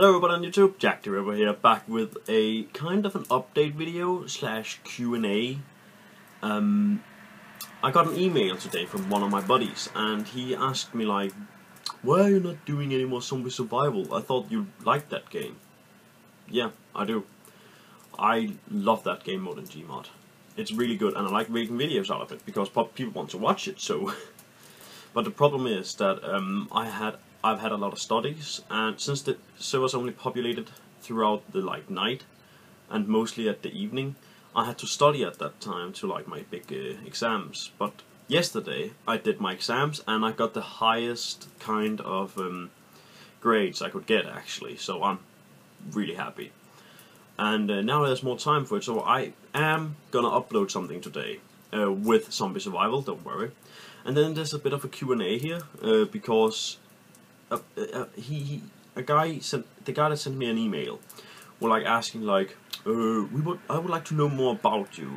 Hello everybody on YouTube, Jack the Ripper here, back with a kind of an update video slash Q&A. I got an email today from one of my buddies and he asked me like, why are you not doing any more zombie survival? I thought you liked that game. Yeah, I do. I love that game more than Gmod. It's really good and I like making videos out of it because people want to watch it, so... But the problem is that I've had a lot of studies, and since the server's only populated throughout the night and mostly at the evening, I had to study at that time to my big exams. But yesterday I did my exams and I got the highest kind of grades I could get actually, so I'm really happy. And now there's more time for it, so I am gonna upload something today with zombie survival, don't worry. And then there's a bit of a Q&A here because the guy that sent me an email were asking I would like to know more about you,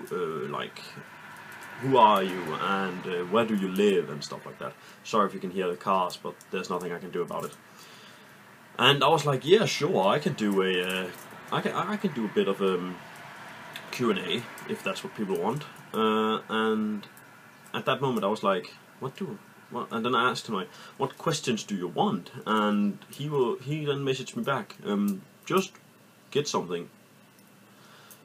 who are you and where do you live and stuff like that. Sorry if you can hear the cars, but there's nothing I can do about it. And I was like, yeah, sure, I can do a I can do a bit of Q&A if that's what people want. And at that moment I was like, what? And then I asked him what questions do you want? And he then messaged me back, just get something.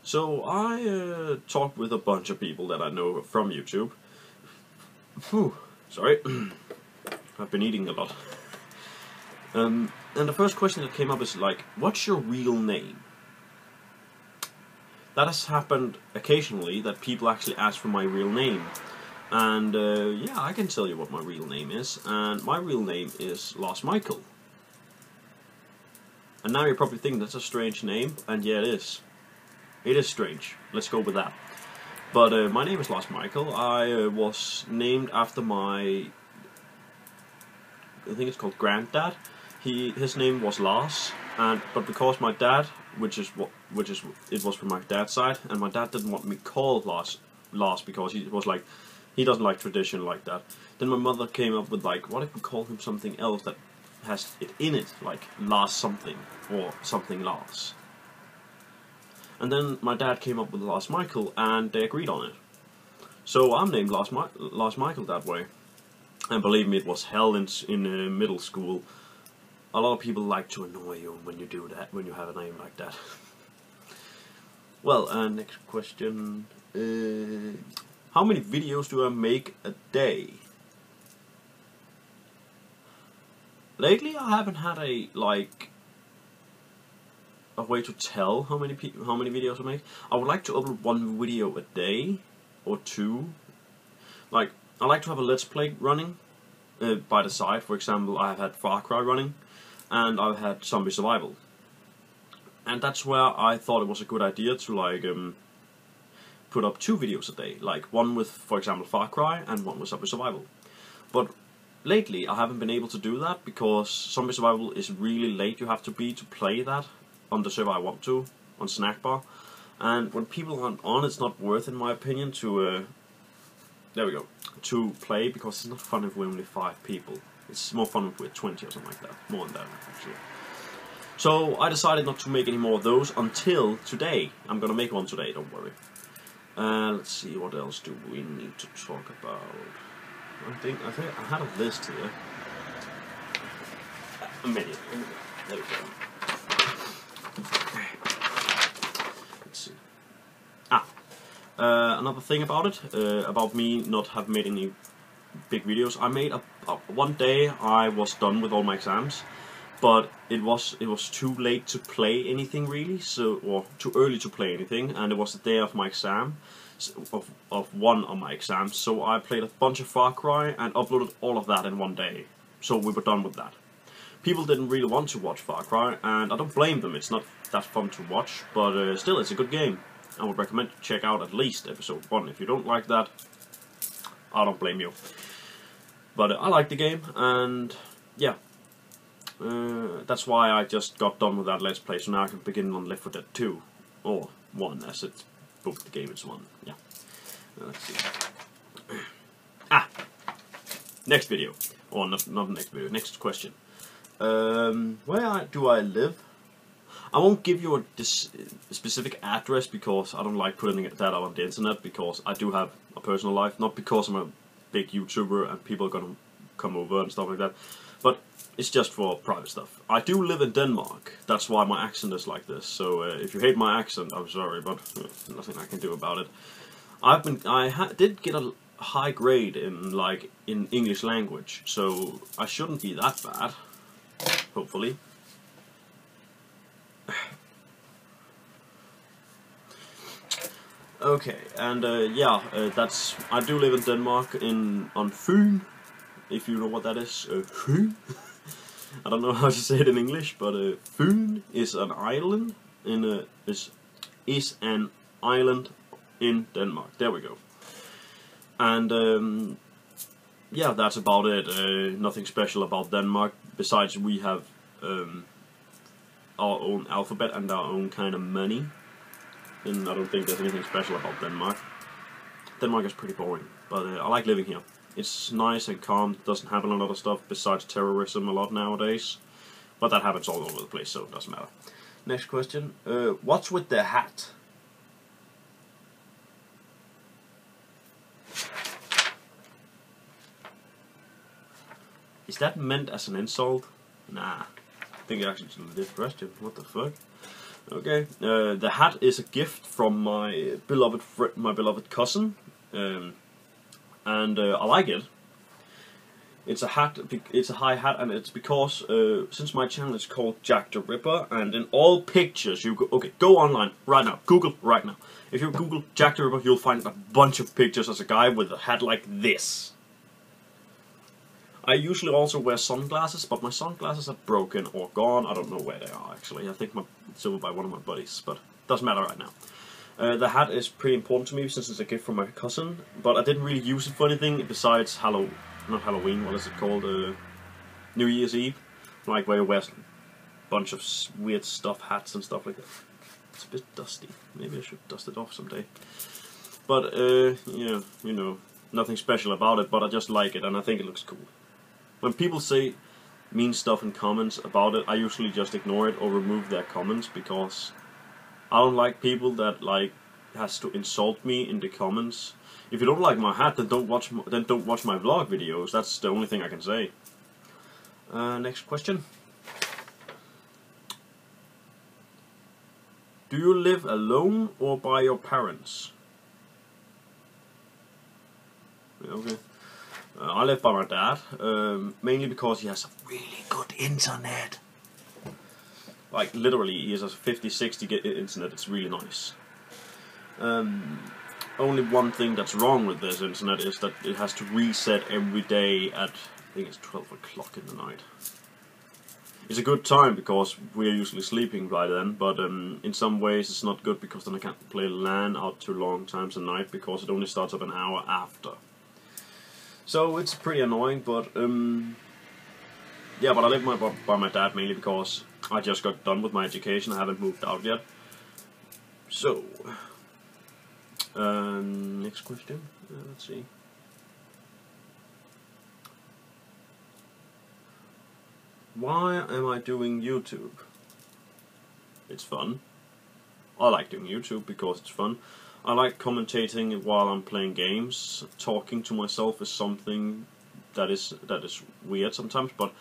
So I talked with a bunch of people that I know from YouTube. Whew, sorry, I've been eating a lot. And the first question that came up is what's your real name? That has happened occasionally, that people actually ask for my real name. And yeah, I can tell you what my real name is, and my real name is Lars Michael. And now you're probably thinking that's a strange name, and yeah, it is. It is strange. Let's go with that. But my name is Lars Michael. I was named after my, I think it's called granddad. His name was Lars, but because my dad, it was from my dad's side, and my dad didn't want me called Lars because he was he doesn't like tradition like that. Then my mother came up with what if we call him something else that has it in it, like Lars something or something Lars. And then my dad came up with Lars Michael, and they agreed on it. So I'm named Lars Michael that way. And believe me, it was hell in middle school. A lot of people like to annoy you when you do that, when you have a name like that. Well, next question. How many videos do I make a day? Lately, I haven't had a way to tell how many videos I make. I would like to upload one video a day or two. I like to have a let's play running by the side. For example, I have had Far Cry running, and I've had zombie survival. And that's where I thought it was a good idea to put up 2 videos a day, one with, for example, Far Cry and one with zombie survival. But lately I haven't been able to do that because zombie survival is really late you have to be to play that on the server I want to, on Snack Bar. And when people aren't on, it's not worth, in my opinion, to there we go, to play, because it's not fun if we're only 5 people. It's more fun if we're 20 or something like that, more than that actually. So I decided not to make any more of those until today. I'm gonna make one today, don't worry. Let's see, what else do we need to talk about? I think I had a list here. A minute. There we go. Let's see. Another thing about it, about me not have made any big videos. I made one day I was done with all my exams, but it was too late to play anything really, or too early to play anything, and it was the day of my exam, of one of my exams, so I played a bunch of Far Cry and uploaded all of that in one day, so we were done with that. People didn't really want to watch Far Cry, and I don't blame them, it's not that fun to watch, but still, it's a good game. I would recommend to check out at least episode 1. If you don't like that, I don't blame you. But I like the game, and yeah. That's why I just got done with that Let's Play, so now I can begin on Left 4 Dead 2. Or 1, as it's both the game is 1. Yeah. Let's see. Next video. Or not next video, next question. Where do I live? I won't give you a specific address because I don't like putting that out on the internet, because I do have a personal life, not because I'm a big YouTuber and people are gonna come over and stuff like that, but it's just for private stuff. I do live in Denmark, that's why my accent is like this, so if you hate my accent, I'm sorry, but nothing I can do about it. I did get a high grade in English language, so I shouldn't be that bad, hopefully. Okay, and that's, I do live in Denmark on Fyn, if you know what that is. Fyn? I don't know how to say it in English, but Fyn is an island is an island in Denmark. There we go. And yeah, that's about it. Nothing special about Denmark, besides we have our own alphabet and our own kind of money. And I don't think there's anything special about Denmark. Denmark is pretty boring, but I like living here. It's nice and calm, doesn't happen a lot of stuff besides terrorism a lot nowadays. But that happens all over the place, so it doesn't matter. Next question. What's with the hat? Is that meant as an insult? Nah. I think it actually is a legit question. What the fuck? Okay. The hat is a gift from my beloved cousin. And I like it. It's a hat. It's a high hat, and it's because since my channel is called Jack the Ripper, and in all pictures you go online right now, Google right now. If you Google Jack the Ripper, you'll find a bunch of pictures as a guy with a hat like this. I usually also wear sunglasses, but my sunglasses are broken or gone. I don't know where they are actually. I think it's over by one of my buddies, but doesn't matter right now. The hat is pretty important to me since it's a gift from my cousin, but I didn't really use it for anything besides not Halloween, what is it called? New Year's Eve. Like where you wear a bunch of weird stuff, hats and stuff like that. It's a bit dusty. Maybe I should dust it off someday. But, yeah, you know, nothing special about it, but I just like it and I think it looks cool. When people say mean stuff in comments about it, I usually just ignore it or remove their comments, because I don't like people that has to insult me in the comments. If you don't like my hat, then don't watch my vlog videos. That's the only thing I can say. Next question. Do you live alone or by your parents? Okay. I live by my dad, mainly because he has a really good internet. Like literally, he has a 50-60 internet. It's really nice. Only one thing that's wrong with this internet is that it has to reset every day at, I think it's 12 o'clock in the night. It's a good time because we're usually sleeping by then, but in some ways it's not good because then I can't play LAN out too long times a night because it only starts up an hour after. So it's pretty annoying, but yeah, but I live by my dad mainly because I just got done with my education. I haven't moved out yet. So, next question. Let's see. Why am I doing YouTube? It's fun. I like doing YouTube because it's fun. I like commentating while I'm playing games. Talking to myself is something that is weird sometimes, but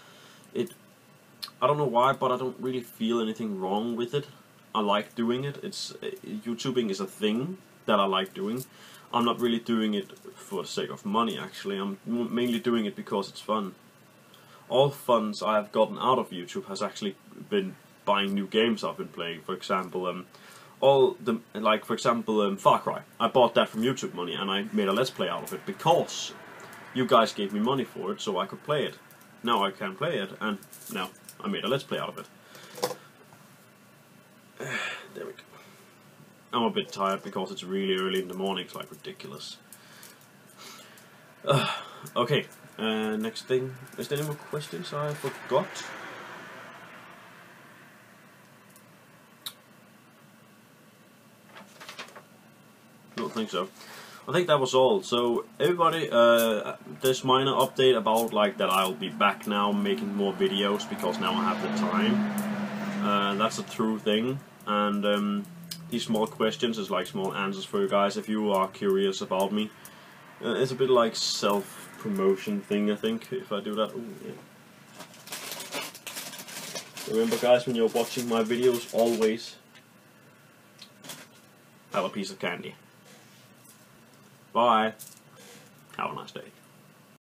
I don't know why, but I don't really feel anything wrong with it. I like doing it. YouTubing is a thing that I like doing. I'm not really doing it for the sake of money actually. I'm mainly doing it because it's fun. All funds I have gotten out of YouTube has actually been buying new games I've been playing. For example, Far Cry. I bought that from YouTube money and I made a Let's Play out of it because you guys gave me money for it so I could play it. Now I can play it, and now I made a Let's Play out of it. There we go. I'm a bit tired because it's really early in the morning, it's like ridiculous. Okay, next thing. Is there any more questions I forgot? I don't think so. I think that was all. So everybody, this minor update about that I'll be back now making more videos because now I have the time. That's a true thing, and these small questions is like small answers for you guys if you are curious about me. It's a bit like self-promotion thing, I think, if I do that. Ooh, yeah. Remember guys, when you're watching my videos, always have a piece of candy. Bye. Have a nice day.